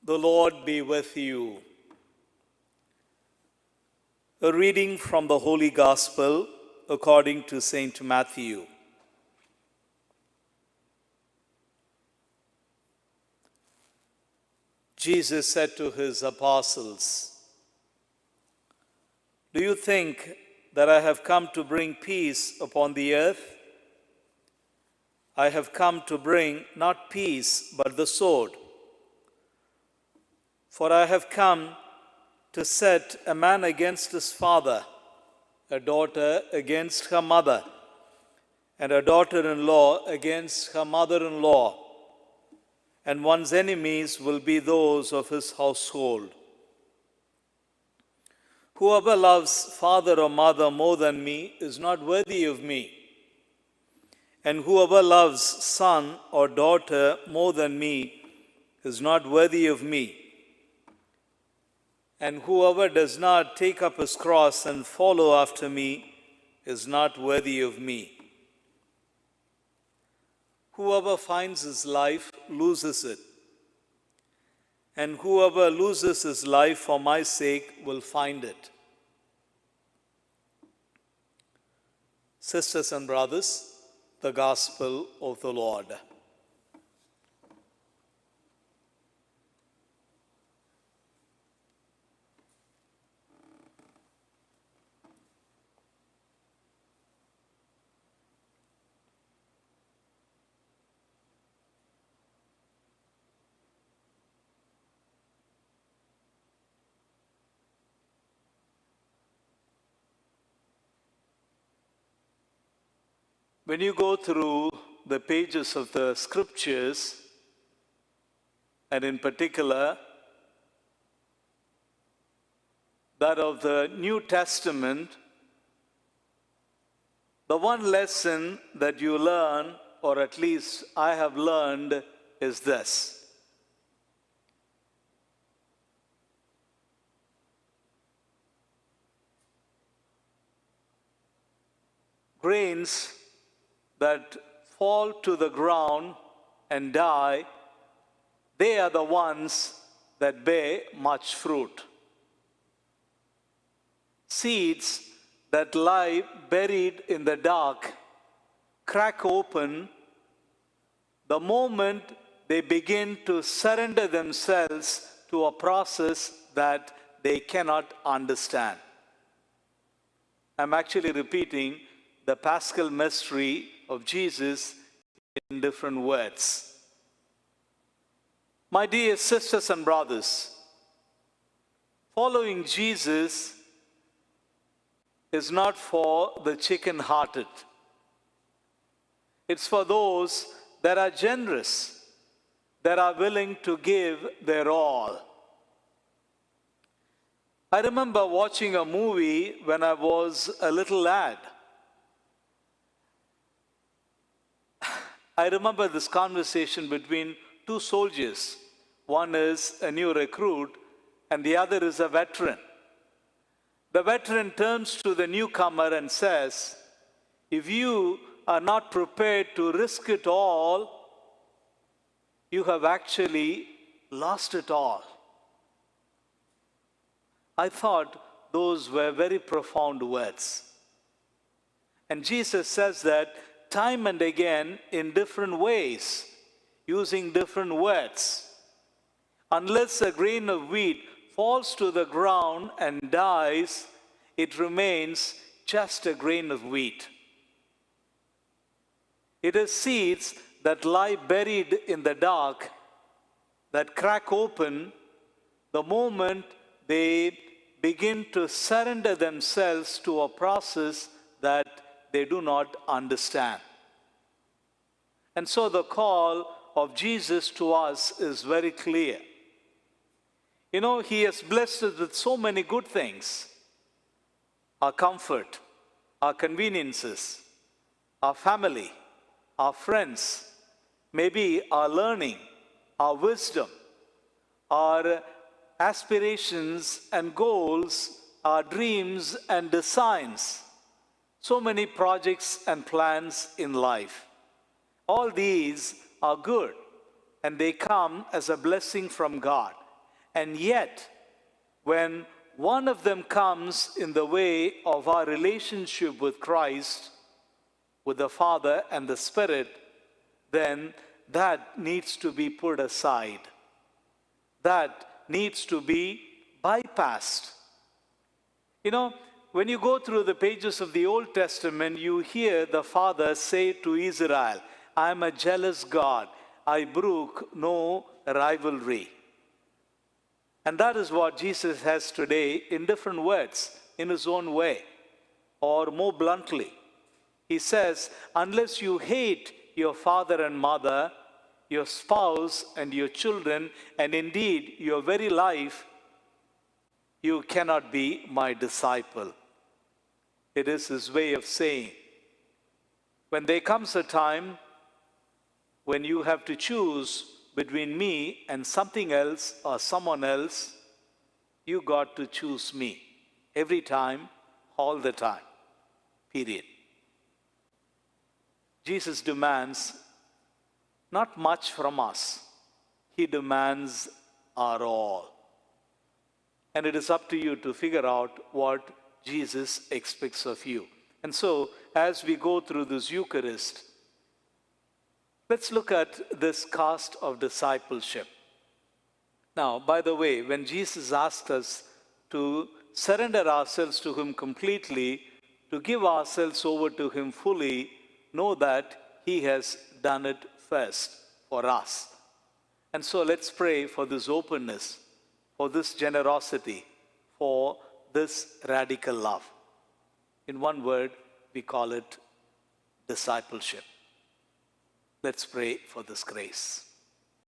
The Lord be with you. A reading from the Holy Gospel according to Saint Matthew. Jesus said to his apostles, "Do you think that I have come to bring peace upon the earth? I have come to bring not peace, but the sword. For I have come to set a man against his father, a daughter against her mother, and a daughter-in-law against her mother-in-law, and one's enemies will be those of his household. Whoever loves father or mother more than me is not worthy of me, and whoever loves son or daughter more than me is not worthy of me. And whoever does not take up his cross and follow after me is not worthy of me. Whoever finds his life loses it, and whoever loses his life for my sake will find it." Sisters and brothers, the Gospel of the Lord. When you go through the pages of the scriptures, and in particular that of the New Testament, the one lesson that you learn, or at least I have learned, is this: grains that fall to the ground and die, they are the ones that bear much fruit. Seeds that lie buried in the dark crack open the moment they begin to surrender themselves to a process that they cannot understand. I'm actually repeating the Paschal mystery of Jesus in different words. My dear sisters and brothers, following Jesus is not for the chicken-hearted. It's for those that are generous, that are willing to give their all. I remember watching a movie when I was a little lad. I remember this conversation between two soldiers. One is a new recruit and the other is a veteran. The veteran turns to the newcomer and says, "If you are not prepared to risk it all, you have actually lost it all." I thought those were very profound words. And Jesus says that time and again in different ways, using different words. Unless a grain of wheat falls to the ground and dies, it remains just a grain of wheat. It is seeds that lie buried in the dark that crack open the moment they begin to surrender themselves to a process that they do not understand. And so the call of Jesus to us is very clear. You know, He has blessed us with so many good things: our comfort, our conveniences, our family, our friends, maybe our learning, our wisdom, our aspirations and goals, our dreams and designs. So many projects and plans in life. All these are good and they come as a blessing from God. And yet, when one of them comes in the way of our relationship with Christ, with the Father and the Spirit, then that needs to be put aside. That needs to be bypassed. You know, when you go through the pages of the Old Testament, you hear the Father say to Israel, I am a jealous God. I brook no rivalry. And that is what Jesus has today in different words, in his own way, or more bluntly. He says, unless you hate your father and mother, your spouse and your children, and indeed your very life, you cannot be my disciple. It is his way of saying, when there comes a time when you have to choose between me and something else or someone else, you got to choose me. Every time, all the time. Period. Jesus demands not much from us. He demands our all. And it is up to you to figure out what Jesus expects of you. And so, as we go through this Eucharist, let's look at this cost of discipleship. Now, by the way, when Jesus asked us to surrender ourselves to him completely, to give ourselves over to him fully, know that he has done it first for us. And so let's pray for this openness, for this generosity, for this radical love. In one word, we call it discipleship. Let's pray for this grace.